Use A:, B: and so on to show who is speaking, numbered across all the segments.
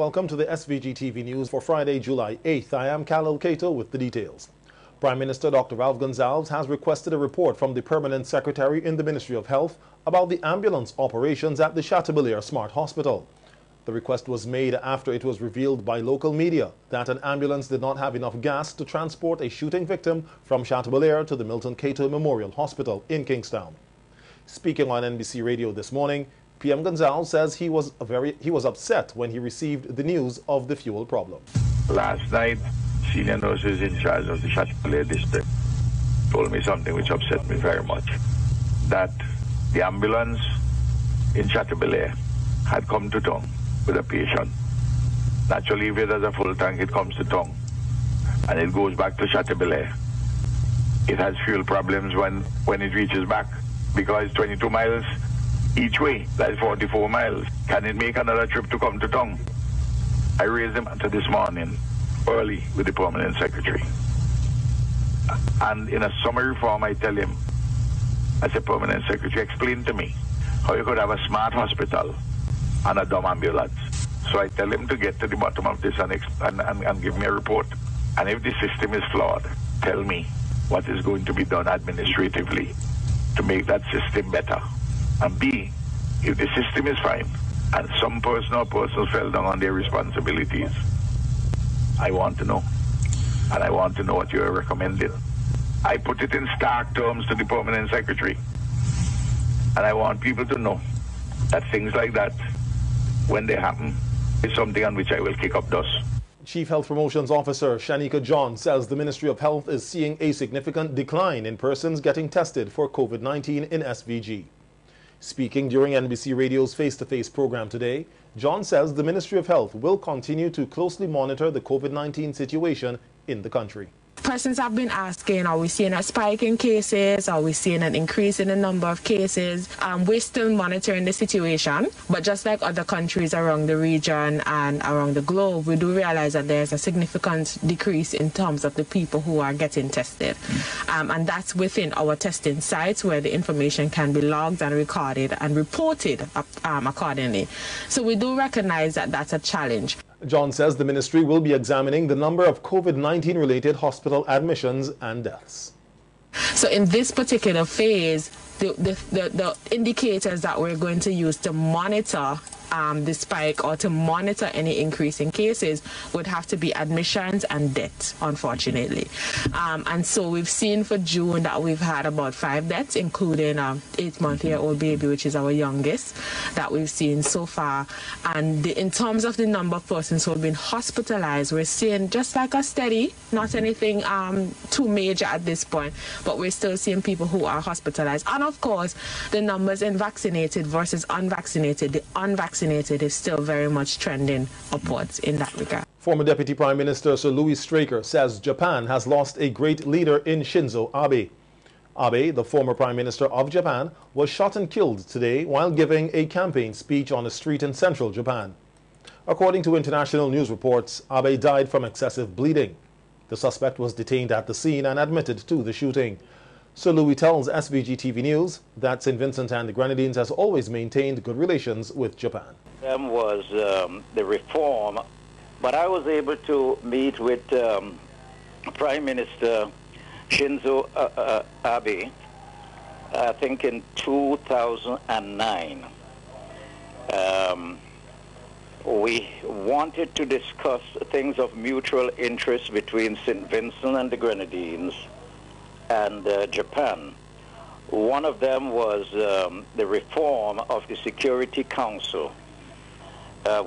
A: welcome to the SVG-TV news for Friday, July 8th. I am Khalil Cato with the details. Prime Minister Dr. Gonzalez has requested a report from the Permanent Secretary in the Ministry of Health about the ambulance operations at the Chateaubriand Smart Hospital. The request was made after it was revealed by local media that an ambulance did not have enough gas to transport a shooting victim from Chateaubriand to the Milton Cato Memorial Hospital in Kingstown. Speaking on NBC Radio this morning, PM Gonzalez says he was upset when he received the news of the fuel problem.
B: Last night, senior nurses in charge of the Chateaubriand district told me something which upset me very much. That the ambulance in Chateaubriand had come to town with a patient. Naturally, if it has a full tank, it comes to town and it goes back to Chateaubriand. It has fuel problems when it reaches back because 22 miles each way, that's 44 miles. Can it make another trip to come to town? I raised the matter this morning early with the Permanent Secretary. And in a summary form, I tell him, as a Permanent Secretary, explain to me how you could have a smart hospital and a dumb ambulance. So I tell him to get to the bottom of this and give me a report. And if the system is flawed, tell me what is going to be done administratively to make that system better. And B, if the system is fine and some person or persons fell down on their responsibilities, I want to know. And I want to know what you are recommending. I put it in stark terms to the Permanent Secretary. And I want people to know that things like that, when they happen, is something on which I will kick up dust.
A: Chief Health Promotions Officer Shanika John says the Ministry of Health is seeing a significant decline in persons getting tested for COVID-19 in SVG. Speaking during NBC Radio's face-to-face program today, John says the Ministry of Health will continue to closely monitor the COVID-19 situation in the country.
C: Persons have been asking, are we seeing a spike in cases? Are we seeing an increase in the number of cases? We're still monitoring the situation, but just like other countries around the region and around the globe, we do realize that there's a significant decrease in terms of the people who are getting tested. And that's within our testing sites where the information can be logged and recorded and reported accordingly. So we do recognize that that's a challenge.
A: John says the ministry will be examining the number of COVID-19 related hospital admissions and deaths.
C: So in this particular phase, the indicators that we're going to use to monitor the spike or to monitor any increase in cases would have to be admissions and deaths, unfortunately. And so we've seen for June that we've had about 5 deaths, including an 8-month-old baby, which is our youngest, that we've seen so far. And in terms of the number of persons who have been hospitalized, we're seeing just like a steady, not anything too major at this point, but we're still seeing people who are hospitalized. And of course, the numbers in vaccinated versus unvaccinated, the unvaccinated is still very much trending upwards in that regard.
A: Former Deputy Prime Minister Sir Louis Straker says Japan has lost a great leader in Shinzo Abe. Abe, the former Prime Minister of Japan, was shot and killed today while giving a campaign speech on a street in central Japan. According to international news reports, Abe died from excessive bleeding. The suspect was detained at the scene and admitted to the shooting. Sir Louis tells SVG-TV News that St. Vincent and the Grenadines has always maintained good relations with Japan.
D: Was the reform, but I was able to meet with Prime Minister Shinzo Abe, I think in 2009. We wanted to discuss things of mutual interest between St. Vincent and the Grenadines and Japan. One of them was the reform of the Security Council,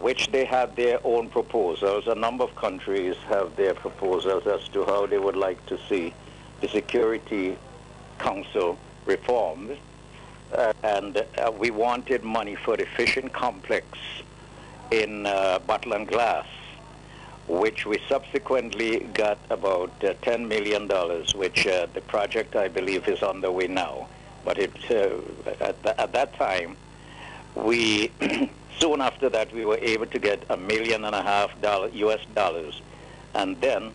D: which they had their own proposals. A number of countries have their proposals as to how they would like to see the Security Council reformed. And we wanted money for the fishing complex in Bottle and Glass, which we subsequently got about $10 million, which the project, I believe, is underway now. But at that time, we soon after that, we were able to get $1.5 million US dollars. And then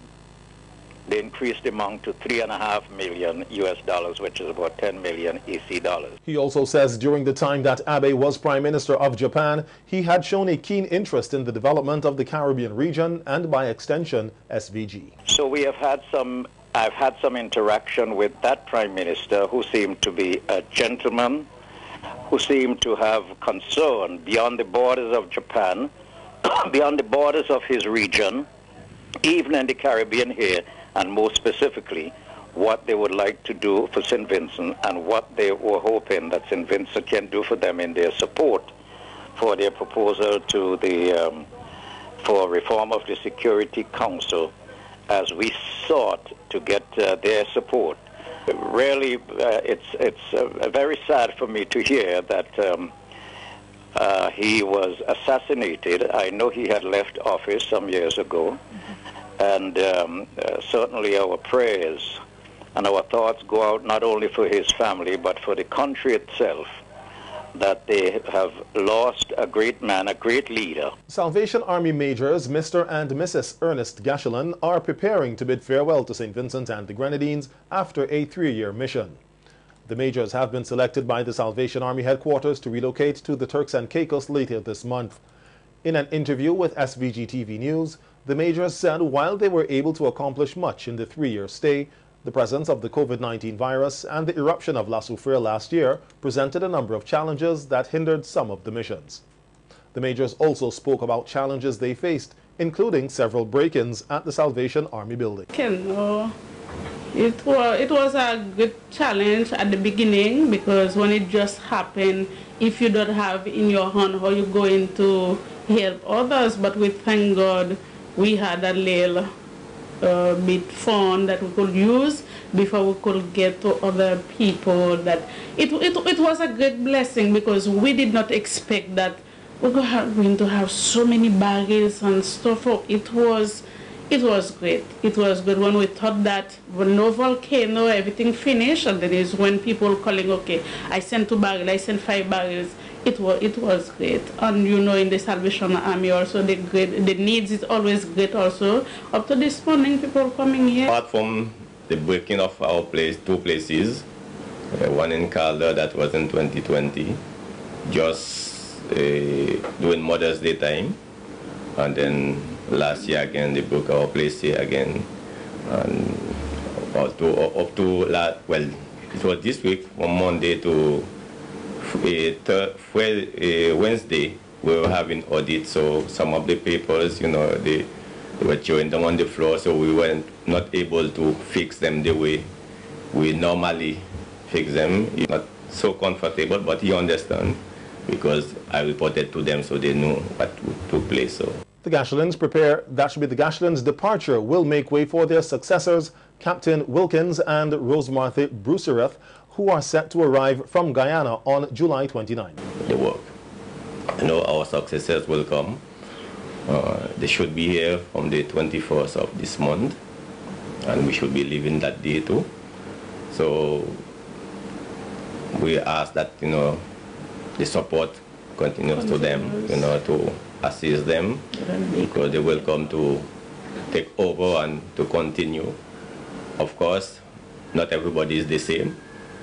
D: they increased the amount to $3.5 million US, which is about 10 million EC dollars.
A: He also says during the time that Abe was Prime Minister of Japan, he had shown a keen interest in the development of the Caribbean region and, by extension, SVG.
D: So we have had I've had some interaction with that Prime Minister, who seemed to be a gentleman, who seemed to have concern beyond the borders of Japan, beyond the borders of his region, even in the Caribbean here, and more specifically, what they would like to do for St. Vincent and what they were hoping that St. Vincent can do for them in their support for their proposal to the for reform of the Security Council, as we sought to get their support. Really, it's very sad for me to hear that he was assassinated. I know he had left office some years ago, and certainly our prayers and our thoughts go out not only for his family but for the country itself, that they have lost a great man, a great leader.
A: Salvation Army Majors Mr. and Mrs. Ernest Gashelin are preparing to bid farewell to St. Vincent and the Grenadines after a 3-year mission. The Majors have been selected by the Salvation Army headquarters to relocate to the Turks and Caicos later this month. In an interview with SVG-TV News, the Majors said while they were able to accomplish much in the 3-year stay, the presence of the COVID-19 virus and the eruption of La Soufrière last year presented a number of challenges that hindered some of the missions. The Majors also spoke about challenges they faced, including several break-ins at the Salvation Army building.
E: It was a good challenge at the beginning, because when it just happened, if you don't have in your hand how you're going to help others, but we thank God we had a little bit fund that we could use before we could get to other people. That it was a great blessing, because we did not expect that we were going to have so many baggage and stuff. It was great. It was good when we thought that when no volcano, everything finished, and then is when people calling, okay, I sent 2 baggage, I sent 5 baggage. It was great. And you know, in the Salvation Army also, the needs is always great also. Up to this morning, people coming here.
F: Apart from the breaking of our place, 2 places, one in Calder that was in 2020, just doing Mother's Day time, and then last year again they broke our place here again, and up to last, well, it was this week from Monday to Wednesday we were having audit, so some of the papers, you know, they were throwing them on the floor, so we were not able to fix them the way we normally fix them. It's not so comfortable, but you understand, because I reported to them so they knew what took place. So
A: the Gashelins the Gashelins' departure will make way for their successors, Captain Wilkins and Rosemartha Brucereth, who are set to arrive from Guyana on July 29.
F: The work. I know our successors will come. They should be here from the 21st of this month, and we should be leaving that day too. So we ask that, you know, the support continues to them, you know, to assist them, because they will come to take over and to continue. Of course, not everybody is the same.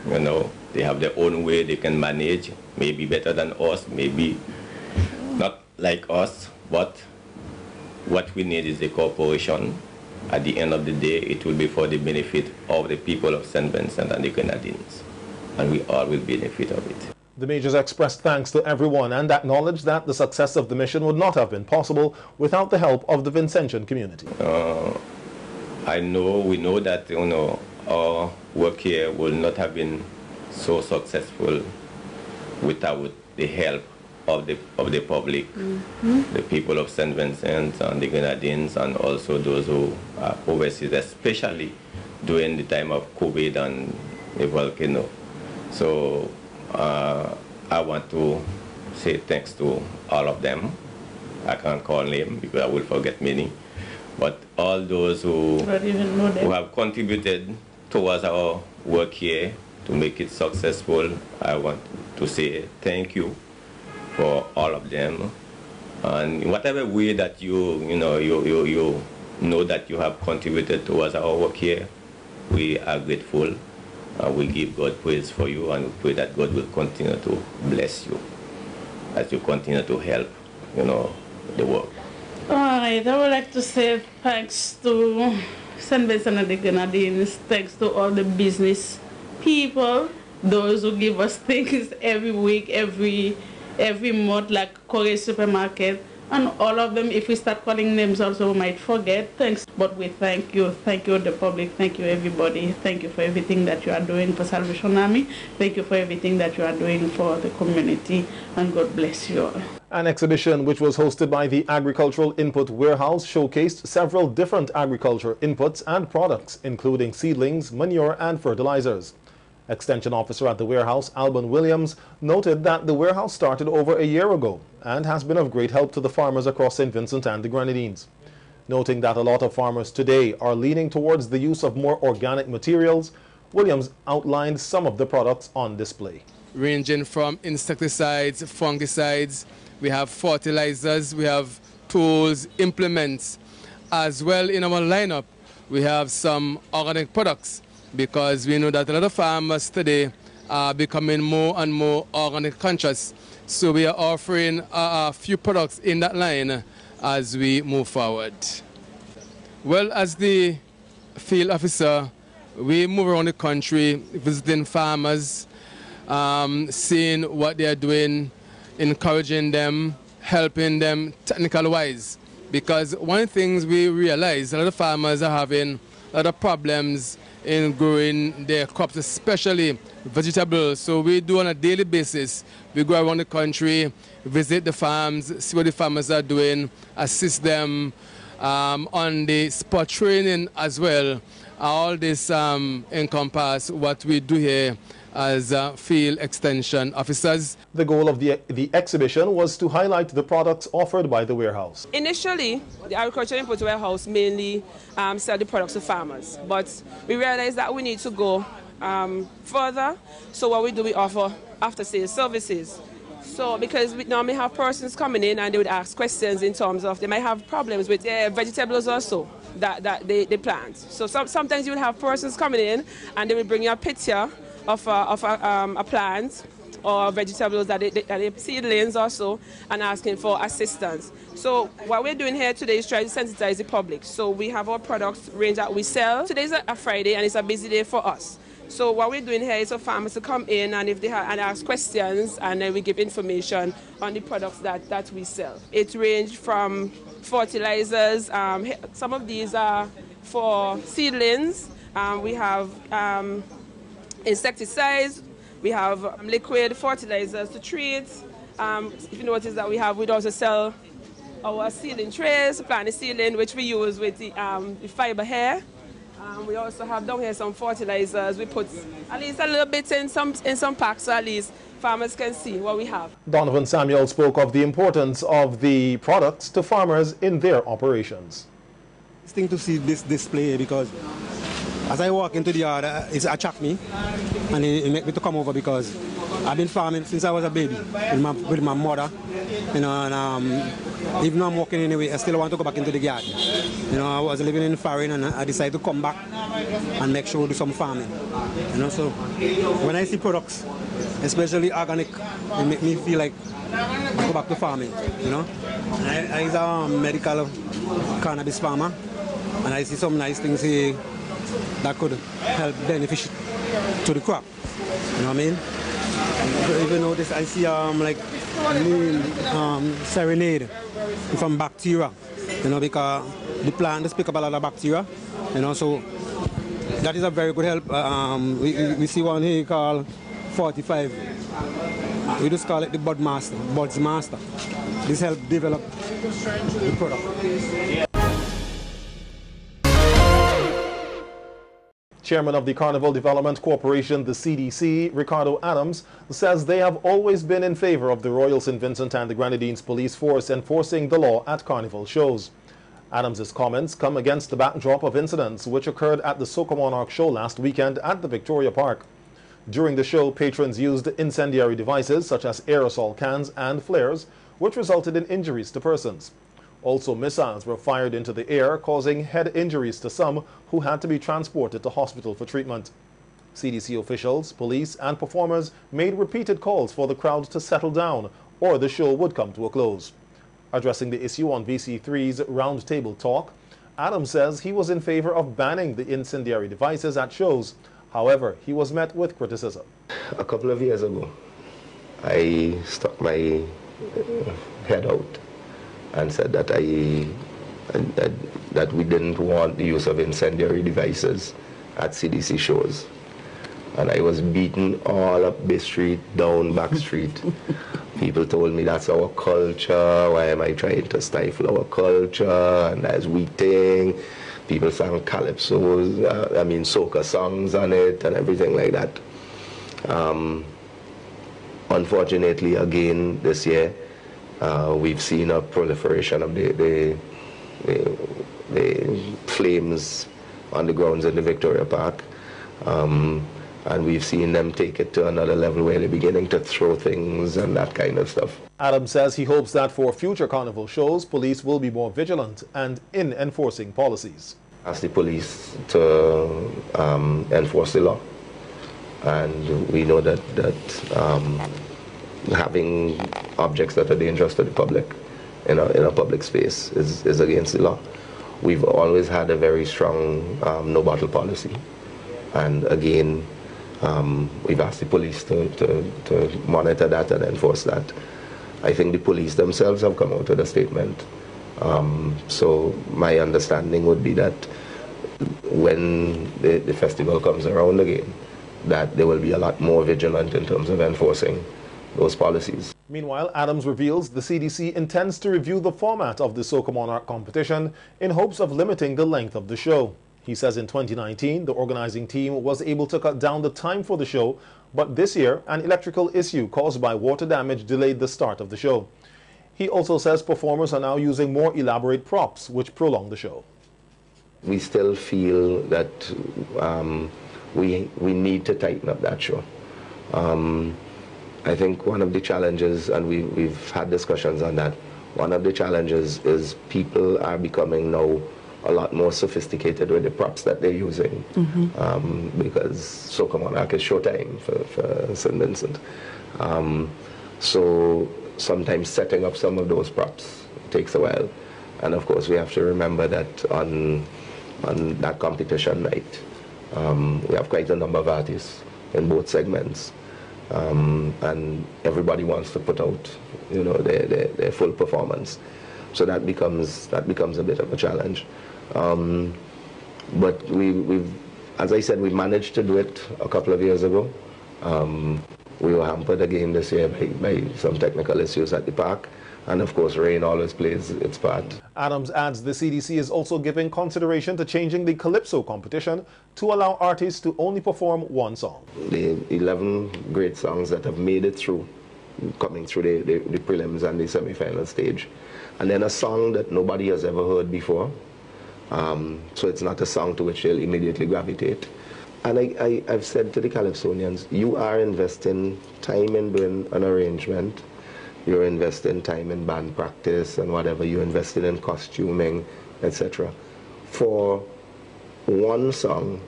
F: You know, they have their own way they can manage, maybe better than us, maybe not like us, but what we need is a cooperation. At the end of the day, it will be for the benefit of the people of St. Vincent and the Grenadines, and we all will benefit of it.
A: The Majors expressed thanks to everyone and acknowledged that the success of the mission would not have been possible without the help of the Vincentian community.
F: We know that, you know, our work here will not have been so successful without the help of the public, the people of St. Vincent and the Grenadines, and also those who are overseas, especially during the time of COVID and the volcano. So I want to say thanks to all of them. I can't call names because I will forget many, but all those who have contributed towards our work here to make it successful, I want to say thank you for all of them. And in whatever way that you know that you have contributed towards our work here. We are grateful. We give God praise for you, and we pray that God will continue to bless you as you continue to help, the work.
E: All right, I would like to say thanks to St. Vincent and the Grenadines, thanks to all the business people, those who give us things every week, every month, like Korea Supermarket, and all of them. If we start calling names also, we might forget. Thanks, but we thank you the public, thank you everybody, thank you for everything that you are doing for Salvation Army, thank you for everything that you are doing for the community, and God bless you all.
A: An exhibition which was hosted by the Agricultural Input Warehouse showcased several different agriculture inputs and products, including seedlings, manure and fertilizers. Extension Officer at the warehouse, Alban Williams, noted that the warehouse started over a year ago and has been of great help to the farmers across St. Vincent and the Grenadines. Noting that a lot of farmers today are leaning towards the use of more organic materials, Williams outlined some of the products on display.
G: Ranging from insecticides, fungicides, we have fertilizers, we have tools, implements. As well, in our lineup, we have some organic products, because we know that a lot of farmers today are becoming more and more organic conscious. So we are offering a few products in that line as we move forward. Well, as the field officer, we move around the country visiting farmers, seeing what they are doing, encouraging them, helping them technical-wise. Because one of the things we realize, a lot of farmers are having a lot of problems in growing their crops, especially vegetables. So we do on a daily basis. We go around the country, visit the farms, see what the farmers are doing, assist them on the spot training as well. All this encompass what we do here as field extension officers.
A: The goal of the exhibition was to highlight the products offered by the warehouse.
H: Initially, the Agricultural Input Warehouse mainly sell the products to farmers, but we realized that we need to go further. So what we do, we offer after-sales services. So because we normally have persons coming in and they would ask questions in terms of they might have problems with their vegetables also that they plant. So sometimes you would have persons coming in and they will bring you a picture of a plant or vegetables that they seedlings also, and asking for assistance. So what we're doing here today is trying to sensitize the public. So we have our products range that we sell. Today's a Friday and it's a busy day for us. So what we're doing here is for farmers to come in and if they have and ask questions, and then we give information on the products that we sell. It ranges from fertilizers. Some of these are for seedlings. We have insecticides. We have liquid fertilizers to treat. If you notice that we'd also sell our seedling trays, planted seedling, which we use with the fiber hair. We also have down here some fertilizers. We put at least a little bit in some packs, so at least farmers can see what we have.
A: Donovan Samuel spoke of the importance of the products to farmers in their operations.
I: It's thing to see this display, because as I walk into the yard, it attracts me and it makes me to come over, because I've been farming since I was a baby with my mother, and even though I'm walking anyway, I still want to go back into the garden. I was living in Farring and I decided to come back and make sure we do some farming. So when I see products, especially organic, it makes me feel like I go back to farming. I is a medical cannabis farmer, and I see some nice things here that could help benefit to the crop. You know what I mean? Even though this, I see like serenade from bacteria. Because the plant does pick up a lot of bacteria. So that is a very good help. We see one here called 45. We just call it the Buds Master. This helps develop the product.
A: Chairman of the Carnival Development Corporation, the CDC, Ricardo Adams, says they have always been in favor of the Royal St. Vincent and the Grenadines Police Force enforcing the law at Carnival shows. Adams's comments come against the backdrop of incidents which occurred at the Soca Monarch show last weekend at the Victoria Park. During the show, patrons used incendiary devices such as aerosol cans and flares, which resulted in injuries to persons. Also, missiles were fired into the air, causing head injuries to some who had to be transported to hospital for treatment. CDC officials, police, and performers made repeated calls for the crowd to settle down, or the show would come to a close. Addressing the issue on VC3's roundtable talk, Adams says he was in favor of banning the incendiary devices at shows. However, he was met with criticism.
J: A couple of years ago, I stuck my head out and said that that we didn't want the use of incendiary devices at CDC shows. And I was beaten all up Bay Street, down Back Street. People told me that's our culture, why am I trying to stifle our culture, and that's weak thing. People sang calypsos, soca songs on it and everything like that. Unfortunately, again, this year, we've seen a proliferation of the flames on the grounds in the Victoria Park. And we've seen them take it to another level where they're beginning to throw things and that kind of stuff.
A: Adams says he hopes that for future carnival shows, police will be more vigilant and in enforcing policies.
J: Ask the police to enforce the law. And we know that having objects that are dangerous to the public in a public space is against the law. We've always had a very strong no bottle policy. And again, we've asked the police to monitor that and enforce that. I think the police themselves have come out with a statement. So my understanding would be that when the festival comes around again, that they will be a lot more vigilant in terms of enforcing those policies.
A: Meanwhile, Adams reveals the CDC intends to review the format of the Soca Monarch competition in hopes of limiting the length of the show. He says in 2019, the organizing team was able to cut down the time for the show, but this year, an electrical issue caused by water damage delayed the start of the show. He also says performers are now using more elaborate props, which prolong the show.
J: We still feel that we need to tighten up that show. I think one of the challenges, and we've had discussions on that, one of the challenges is people are becoming now a lot more sophisticated with the props that they're using, because Soca Monarch is showtime for St. Vincent. So sometimes setting up some of those props takes a while. And of course we have to remember that on that competition night, we have quite a number of artists in both segments. And everybody wants to put out, their full performance. So that becomes a bit of a challenge. But we've, as I said, we managed to do it a couple of years ago. We were hampered again this year by some technical issues at the park. And of course, rain always plays its part.
A: Adams adds the CDC is also giving consideration to changing the Calypso competition to allow artists to only perform one song.
J: The 11 great songs that have made it through, coming through the prelims and the semi-final stage. And then a song that nobody has ever heard before. So it's not a song to which they'll immediately gravitate. And I've said to the Calypsonians, you are investing time in doing an arrangement. You're investing time in band practice and whatever. You're investing in costuming, etc. for one song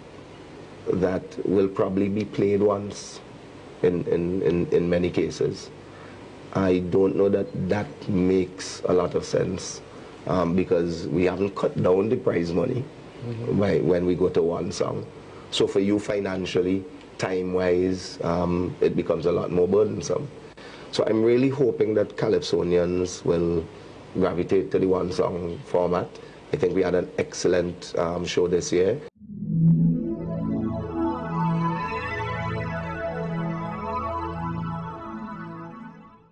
J: that will probably be played once in many cases. I don't know that makes a lot of sense because we haven't cut down the prize money when we go to one song. So for you financially, time-wise, it becomes a lot more burdensome. So I'm really hoping that Calypsonians will gravitate to the one-song format. I think we had an excellent show this year.